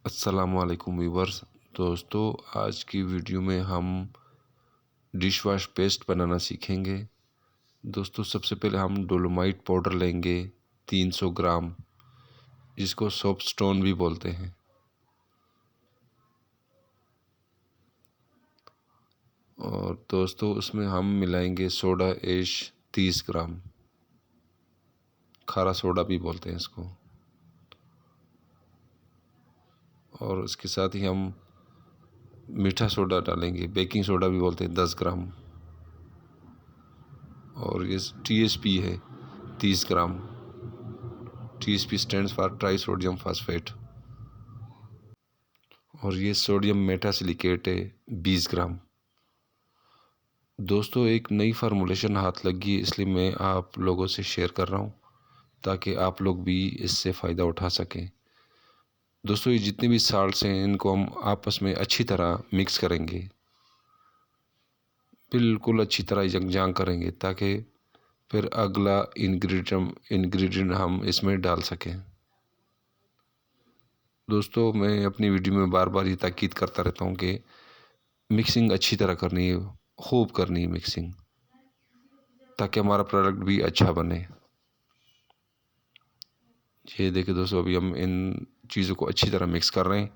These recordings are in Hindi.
अस्सलामुअलैकुम व्यूवर्स। दोस्तों, आज की वीडियो में हम डिश वॉश पेस्ट बनाना सीखेंगे। दोस्तों, सबसे पहले हम डोलोमाइट पाउडर लेंगे 300 ग्राम, जिसको सोप स्टोन भी बोलते हैं। और दोस्तों, उसमें हम मिलाएंगे सोडा ऐश 30 ग्राम, खारा सोडा भी बोलते हैं इसको। और उसके साथ ही हम मीठा सोडा डालेंगे, बेकिंग सोडा भी बोलते हैं, 10 ग्राम। और ये TSP है 30 ग्राम। TSP stands for try sodium phosphate. और ये सोडियम मेटासिलिकेट है 20 ग्राम। दोस्तों, एक नई फार्मूलेशन हाथ लगी है, इसलिए मैं आप लोगों से शेयर कर रहा हूँ ताकि आप लोग भी इससे फ़ायदा उठा सकें। दोस्तों, ये जितने भी साल्ट्स हैं इनको हम आपस में अच्छी तरह मिक्स करेंगे, बिल्कुल अच्छी तरह यकजान करेंगे ताकि फिर अगला इंग्रेडिएंट हम इसमें डाल सकें। दोस्तों, मैं अपनी वीडियो में बार बार ये ताकीद करता रहता हूँ कि मिक्सिंग अच्छी तरह करनी है, खूब करनी है मिक्सिंग, ताकि हमारा प्रोडक्ट भी अच्छा बने। ये देखिए दोस्तों, अभी हम इन चीज़ों को अच्छी तरह मिक्स कर रहे हैं।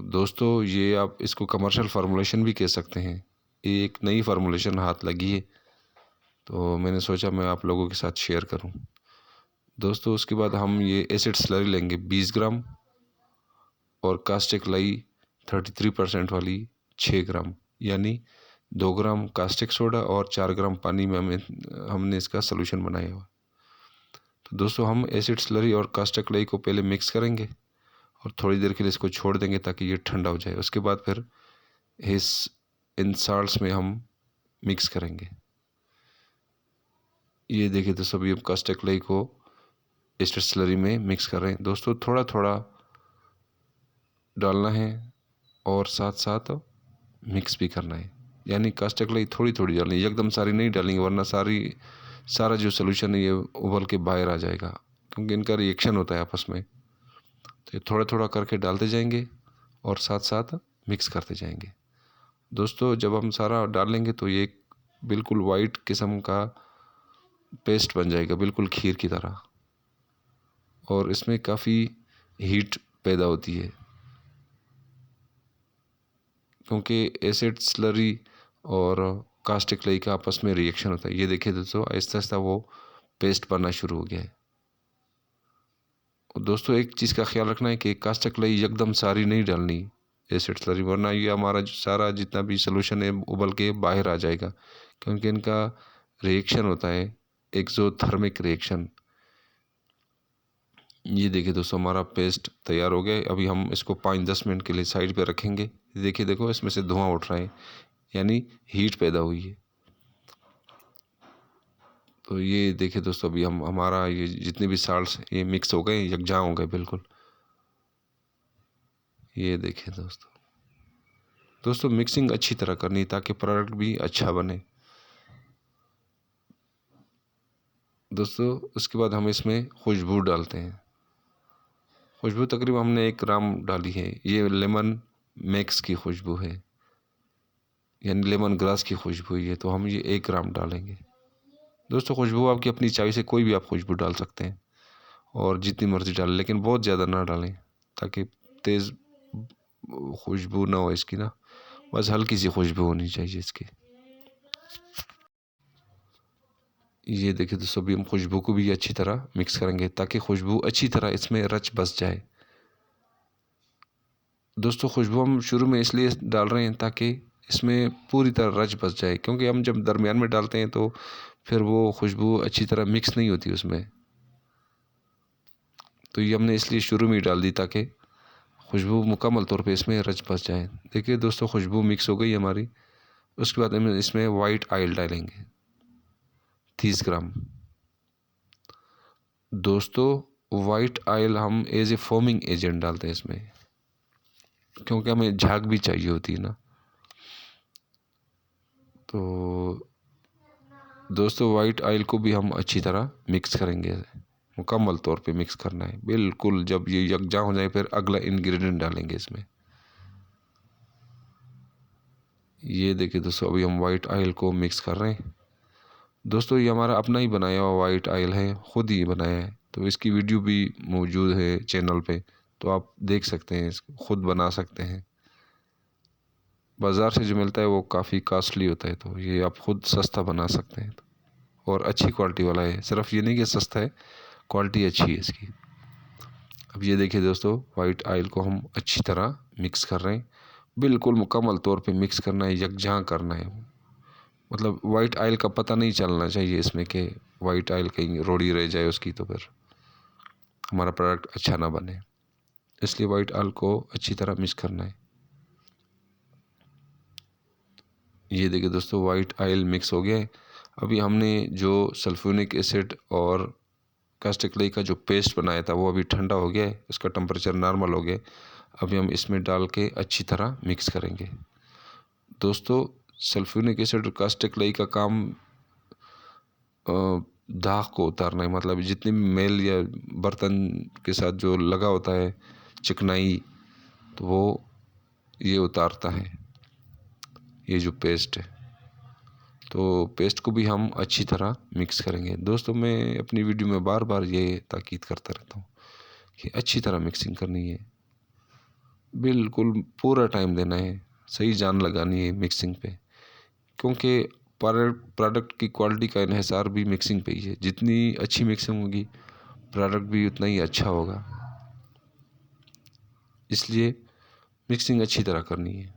दोस्तों, ये आप इसको कमर्शियल फार्मूलेशन भी कह सकते हैं। ये एक नई फार्मूलेशन हाथ लगी है, तो मैंने सोचा मैं आप लोगों के साथ शेयर करूं। दोस्तों, उसके बाद हम ये एसिड स्लरी लेंगे 20 ग्राम और कास्टिक लाई 33% वाली 6 ग्राम, यानी 2 ग्राम कास्टिक सोडा और 4 ग्राम पानी में हमने इसका सोल्यूशन बनाया हुआ। तो दोस्तों, हम एसिड स्लरी और कास्टिक लाई को पहले मिक्स करेंगे और थोड़ी देर के लिए इसको छोड़ देंगे ताकि ये ठंडा हो जाए। उसके बाद फिर इन साल्ट्स में हम मिक्स करेंगे। ये देखिए दोस्तों, अभी हम कास्टिक लाई को एसिड स्लरी में मिक्स कर रहे हैं। दोस्तों, थोड़ा थोड़ा डालना है और साथ साथ मिक्स भी करना है, यानी कास्टिक लाई थोड़ी थोड़ी डालनी है, एकदम सारी नहीं डालेंगे वरना सारा जो सोल्यूशन है ये उबल के बाहर आ जाएगा, क्योंकि इनका रिएक्शन होता है आपस में। तो ये थोड़ा थोड़ा करके डालते जाएंगे और साथ साथ मिक्स करते जाएंगे। दोस्तों, जब हम सारा डालेंगे तो ये बिल्कुल वाइट किस्म का पेस्ट बन जाएगा, बिल्कुल खीर की तरह। और इसमें काफ़ी हीट पैदा होती है, क्योंकि एसिड स्लरी और कास्टिक लाई का आपस में रिएक्शन होता है। ये देखिए दोस्तों, आहिस्ता आहिस्ता वो पेस्ट बनना शुरू हो गया है। और दोस्तों, एक चीज़ का ख्याल रखना है कि कास्टिक लाई एकदम सारी नहीं डालनी एसिड स्लरी, वरना ये हमारा सारा जितना भी सोल्यूशन है उबल के बाहर आ जाएगा, क्योंकि इनका रिएक्शन होता है एक्सोथर्मिक रिएक्शन। ये देखिए दोस्तों, हमारा पेस्ट तैयार हो गया। अभी हम इसको 5-10 मिनट के लिए साइड पे रखेंगे। देखिए देखो, इसमें से धुआं उठ रहा है, यानी हीट पैदा हुई है। तो ये देखिए दोस्तों, अभी हमारा ये जितने भी साल्ट्स ये मिक्स हो गए, यकजा हो गए बिल्कुल। ये देखिए दोस्तों मिक्सिंग अच्छी तरह करनी ताकि प्रोडक्ट भी अच्छा बने। दोस्तों, उसके बाद हम इसमें खुशबू डालते हैं। खुशबू तकरीबन हमने 1 ग्राम डाली है। ये लेमन मैक्स की खुशबू है, यानी लेमन ग्रास की खुशबू है, तो हम ये 1 ग्राम डालेंगे। दोस्तों, खुशबू आपकी अपनी चाय से कोई भी आप खुशबू डाल सकते हैं और जितनी मर्ज़ी डालें, लेकिन बहुत ज़्यादा ना डालें ताकि तेज़ खुशबू ना हो इसकी ना, बस हल्की सी खुशबू होनी चाहिए इसकी। ये देखिए दोस्तों, अभी हम खुशबू को भी अच्छी तरह मिक्स करेंगे ताकि खुशबू अच्छी तरह इसमें रच बस जाए। दोस्तों, खुशबू हम शुरू में इसलिए डाल रहे हैं ताकि इसमें पूरी तरह रच बस जाए, क्योंकि हम जब दरमियान में डालते हैं तो फिर वो खुशबू अच्छी तरह मिक्स नहीं होती उसमें। तो ये हमने इसलिए शुरू में ही डाल दी ताकि खुशबू मुकम्मल तौर पे इसमें रच बस जाए। देखिए दोस्तों, खुशबू मिक्स हो गई हमारी। उसके बाद हम इसमें वाइट ऑयल डालेंगे 30 ग्राम। दोस्तों, वाइट ऑयल हम एज ए फोमिंग एजेंट डालते हैं इसमें, क्योंकि हमें झाग भी चाहिए होती है ना। तो दोस्तों, वाइट ऑयल को भी हम अच्छी तरह मिक्स करेंगे। मुकम्मल तौर पे मिक्स करना है बिल्कुल। जब ये यकजा हो जाए फिर अगला इंग्रेडिएंट डालेंगे इसमें। ये देखिए दोस्तों, अभी हम वाइट ऑयल को मिक्स कर रहे हैं। दोस्तों ये हमारा अपना ही बनाया हुआ वाइट ऑयल है, ख़ुद ही बनाया है, तो इसकी वीडियो भी मौजूद है चैनल पे, तो आप देख सकते हैं, इसको ख़ुद बना सकते हैं। बाज़ार से जो मिलता है वो काफ़ी कॉस्टली होता है, तो ये आप ख़ुद सस्ता बना सकते हैं और अच्छी क्वालिटी वाला है। सिर्फ ये नहीं कि सस्ता है, क्वालिटी अच्छी है इसकी। अब ये देखिए दोस्तों, वाइट ऑयल को हम अच्छी तरह मिक्स कर रहे हैं, बिल्कुल मुकम्मल तौर पे मिक्स करना है, यकजां करना है। मतलब वाइट ऑयल का पता नहीं चलना चाहिए इसमें कि वाइट ऑयल कहीं रोड़ी रह जाए उसकी, तो फिर हमारा प्रोडक्ट अच्छा ना बने। इसलिए वाइट ऑयल को अच्छी तरह मिक्स करना है। ये देखिए दोस्तों, वाइट ऑयल मिक्स हो गया है। अभी हमने जो सल्फ्यूरिक एसिड और कास्टिक क्ले का जो पेस्ट बनाया था वो अभी ठंडा हो गया है, उसका टेम्परेचर नॉर्मल हो गया। अभी हम इसमें डाल के अच्छी तरह मिक्स करेंगे। दोस्तों सल्फ्यूरिक एसिड और कास्टिक क्ले का काम दाग को उतारना है, मतलब जितनी भी मेल या बर्तन के साथ जो लगा होता है चिकनाई, तो वो ये उतारता है, ये जो पेस्ट है। तो पेस्ट को भी हम अच्छी तरह मिक्स करेंगे। दोस्तों मैं अपनी वीडियो में बार बार ये ताकीद करता रहता हूँ कि अच्छी तरह मिक्सिंग करनी है, बिल्कुल पूरा टाइम देना है, सही जान लगानी है मिक्सिंग पे, क्योंकि प्रोडक्ट की क्वालिटी का इन्हिसार भी मिक्सिंग पे ही है। जितनी अच्छी मिक्सिंग होगी प्रोडक्ट भी उतना ही अच्छा होगा, इसलिए मिक्सिंग अच्छी तरह करनी है।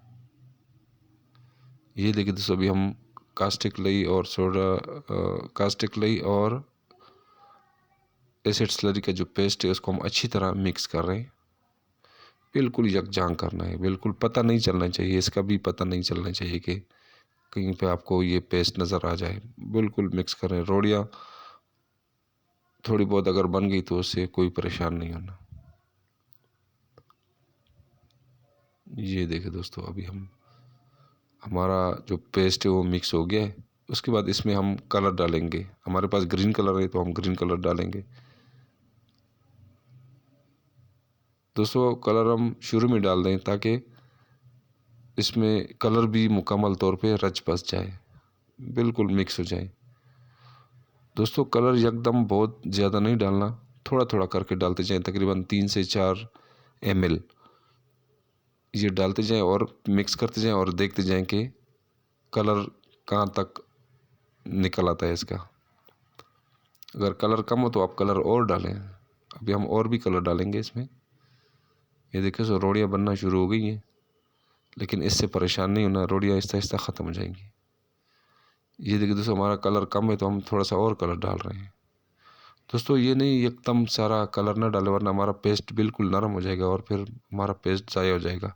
ये देखिए दोस्तों, अभी हम कास्टिक क्ले और कास्टिक क्ले और एसिड स्लरी का जो पेस्ट है उसको हम अच्छी तरह मिक्स कर रहे हैं, बिल्कुल यकजान करना है। बिल्कुल पता नहीं चलना चाहिए, इसका भी पता नहीं चलना चाहिए कि कहीं पे आपको ये पेस्ट नज़र आ जाए। बिल्कुल मिक्स करें। रोटियाँ थोड़ी बहुत अगर बन गई तो उससे कोई परेशान नहीं होना। ये देखें दोस्तों, अभी हमारा जो पेस्ट है वो मिक्स हो गया है। उसके बाद इसमें हम कलर डालेंगे। हमारे पास ग्रीन कलर है तो हम ग्रीन कलर डालेंगे। दोस्तों कलर हम शुरू में डाल दें ताकि इसमें कलर भी मुकम्मल तौर पे रच बस जाए, बिल्कुल मिक्स हो जाए। दोस्तों कलर एकदम बहुत ज़्यादा नहीं डालना, थोड़ा थोड़ा करके डालते जाएं, तकरीबन 3 से 4 ml ये डालते जाएं और मिक्स करते जाएं और देखते जाएं कि कलर कहाँ तक निकल आता है इसका। अगर कलर कम हो तो आप कलर और डालें। अभी हम और भी कलर डालेंगे इसमें। ये देखिए सो रोटियाँ बनना शुरू हो गई हैं, लेकिन इससे परेशान नहीं होना, रोटियाँ आहिस्ता आहिस्ता ख़त्म हो जाएंगी। ये देखिए दोस्तों, हमारा कलर कम है तो हम थोड़ा सा और कलर डाल रहे हैं। दोस्तों ये नहीं एकदम सारा कलर ना डालें, वरना हमारा पेस्ट बिल्कुल नरम हो जाएगा और फिर हमारा पेस्ट ज़ाया हो जाएगा।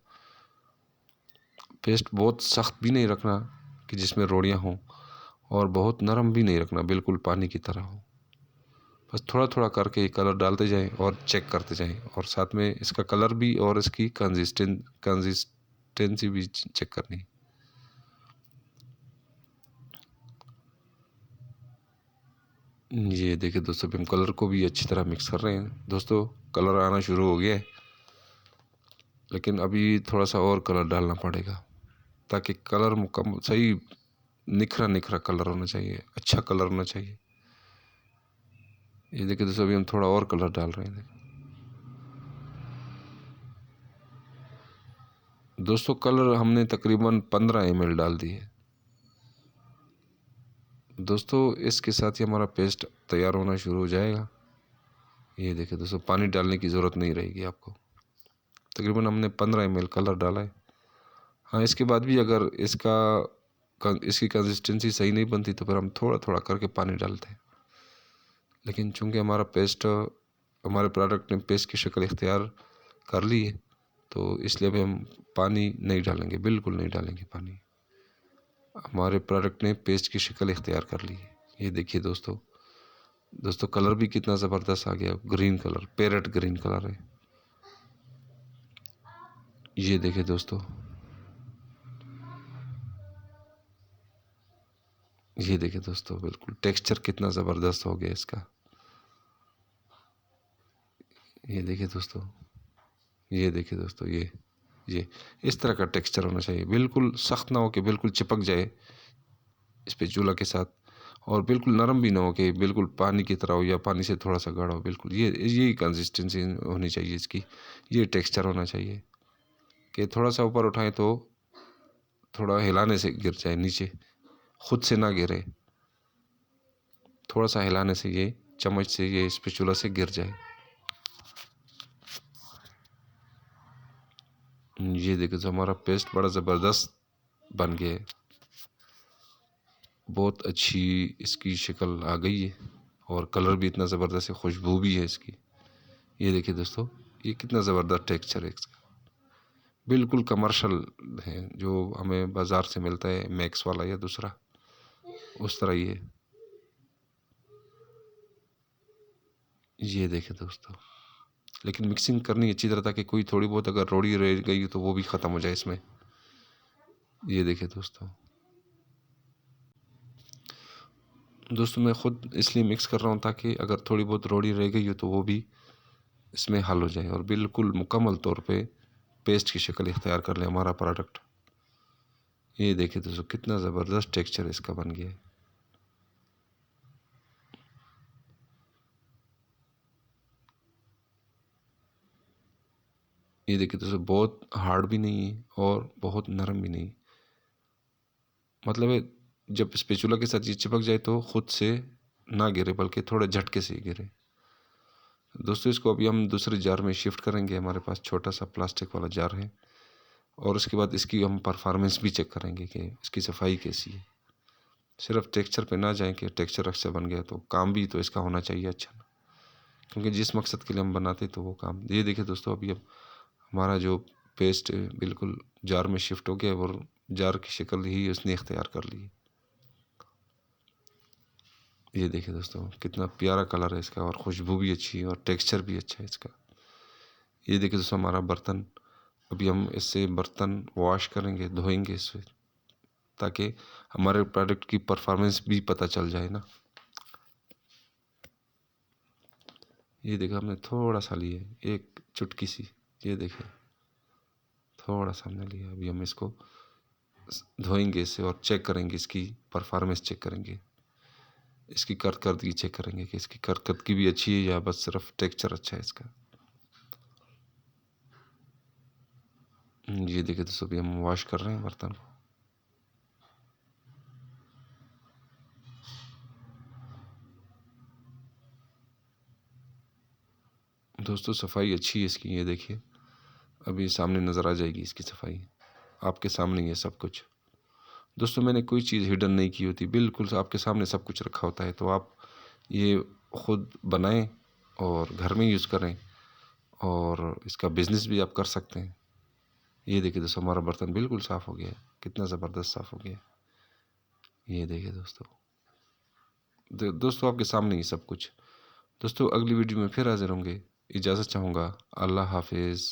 पेस्ट बहुत सख्त भी नहीं रखना कि जिसमें रोटियाँ हों, और बहुत नरम भी नहीं रखना, बिल्कुल पानी की तरह हो। बस थोड़ा थोड़ा करके ये कलर डालते जाएं और चेक करते जाएं, और साथ में इसका कलर भी और इसकी कंसिस्टेंसी भी चेक करनी। ये देखिए दोस्तों, हम कलर को भी अच्छी तरह मिक्स कर रहे हैं। दोस्तों कलर आना शुरू हो गया है, लेकिन अभी थोड़ा सा और कलर डालना पड़ेगा ताकि कलर मुकम्मल सही निखरा निखरा कलर होना चाहिए, अच्छा कलर होना चाहिए। ये देखिए दोस्तों, अभी हम थोड़ा और कलर डाल रहे हैं। दोस्तों कलर हमने तकरीबन 15 ml डाल दिए। दोस्तों इसके साथ ही हमारा पेस्ट तैयार होना शुरू हो जाएगा। ये देखिए दोस्तों, पानी डालने की ज़रूरत नहीं रहेगी आपको। तकरीबन हमने 15 ml कलर डाला है। हाँ, इसके बाद भी अगर इसकी कंसिस्टेंसी सही नहीं बनती तो फिर हम थोड़ा थोड़ा करके पानी डालते हैं, लेकिन चूंकि हमारे प्रोडक्ट ने पेस्ट की शक्ल इख्तियार कर ली है, तो इसलिए अभी हम पानी नहीं डालेंगे, बिल्कुल नहीं डालेंगे पानी। हमारे प्रोडक्ट ने पेस्ट की शक्ल इख्तियार कर ली है। ये देखिए दोस्तों कलर भी कितना ज़बरदस्त आ गया, green colour, parrot green colour है। ये देखिए दोस्तों, ये देखिए दोस्तों, बिल्कुल टेक्सचर कितना ज़बरदस्त हो गया इसका। ये देखिए दोस्तों, ये देखिए दोस्तों, ये इस तरह का टेक्सचर होना चाहिए, बिल्कुल सख्त ना हो कि बिल्कुल चिपक जाए स्पैचुला के साथ, और बिल्कुल नरम भी ना हो कि बिल्कुल पानी की तरह हो या पानी से थोड़ा सा गाढ़ा हो। बिल्कुल यही कंसिस्टेंसी होनी चाहिए इसकी, ये टेक्सचर होना चाहिए कि थोड़ा सा ऊपर उठाएं तो थोड़ा हिलाने से गिर जाए नीचे, खुद से ना गिरे, थोड़ा सा हिलाने से ये चम्मच से ये स्पैचुला से गिर जाए। ये देखो तो हमारा पेस्ट बड़ा ज़बरदस्त बन गया है, बहुत अच्छी इसकी शक्ल आ गई है, और कलर भी इतना ज़बरदस्त है, खुशबू भी है इसकी। ये देखिए दोस्तों, ये कितना ज़बरदस्त टेक्सचर है इसका, बिल्कुल कमर्शियल है, जो हमें बाज़ार से मिलता है मैक्स वाला या दूसरा, उस तरह ये देखें दोस्तों। लेकिन मिक्सिंग करनी अच्छी तरह, ताकि कोई थोड़ी बहुत अगर रोड़ी रह गई तो वो भी ख़त्म हो जाए इसमें। ये देखें दोस्तों, मैं ख़ुद इसलिए मिक्स कर रहा हूँ ताकि अगर थोड़ी बहुत रोड़ी रह गई हो तो वो भी इसमें हल हो जाए और बिल्कुल मुकम्मल तौर पे पेस्ट की शक्ल इख्तियार कर ले हमारा प्रोडक्ट। ये देखिए दोस्तों, कितना ज़बरदस्त टेक्सचर इसका बन गया है। ये देखिए दोस्तों, बहुत हार्ड भी नहीं है और बहुत नरम भी नहीं, मतलब है जब स्पैचुला के साथ ये चिपक जाए तो खुद से ना गिरे, बल्कि थोड़े झटके से ही गिरे। दोस्तों, इसको अभी हम दूसरे जार में शिफ्ट करेंगे, हमारे पास छोटा सा प्लास्टिक वाला जार है, और उसके बाद इसकी हम परफॉर्मेंस भी चेक करेंगे कि इसकी सफाई कैसी है। सिर्फ टेक्सचर पे ना जाएं कि टेक्सचर अच्छा बन गया, तो काम भी तो इसका होना चाहिए अच्छा, क्योंकि जिस मकसद के लिए हम बनाते तो वो काम। ये देखिए दोस्तों, अभी अब हमारा जो पेस्ट बिल्कुल जार में शिफ्ट हो गया और जार की शक्ल ही उसने इख्तियार कर ली। ये देखिए दोस्तों, कितना प्यारा कलर है इसका, और खुशबू भी अच्छी है और टेक्सचर भी अच्छा है इसका। ये देखिए दोस्तों, हमारा बर्तन, अभी हम इससे बर्तन वॉश करेंगे, धोएंगे इससे, ताकि हमारे प्रोडक्ट की परफॉर्मेंस भी पता चल जाए ना। ये देखा हमने थोड़ा सा लिया, एक चुटकी सी, ये देखिए थोड़ा सा हमने लिया। अभी हम इसको धोएंगे इससे और चेक करेंगे, इसकी परफॉर्मेंस चेक करेंगे, इसकी करदगी चेक करेंगे कि इसकी करदगी भी अच्छी है या बस सिर्फ टेक्सचर अच्छा है इसका। ये देखिए दोस्तों, अभी हम वॉश कर रहे हैं बर्तन को। दोस्तों, सफाई अच्छी है इसकी, ये देखिए अभी सामने नज़र आ जाएगी इसकी सफाई, आपके सामने ही है सब कुछ। दोस्तों, मैंने कोई चीज़ हिडन नहीं की होती, बिल्कुल आपके सामने सब कुछ रखा होता है, तो आप ये ख़ुद बनाएं और घर में यूज़ करें, और इसका बिज़नेस भी आप कर सकते हैं। ये देखिए दोस्तों, हमारा बर्तन बिल्कुल साफ़ हो गया है, कितना ज़बरदस्त साफ़ हो गया है। ये देखिए दोस्तों, दोस्तों आपके सामने ही सब कुछ। दोस्तों, अगली वीडियो में फिर हाजिर होंगे, इजाज़त चाहूँगा। अल्लाह हाफिज़।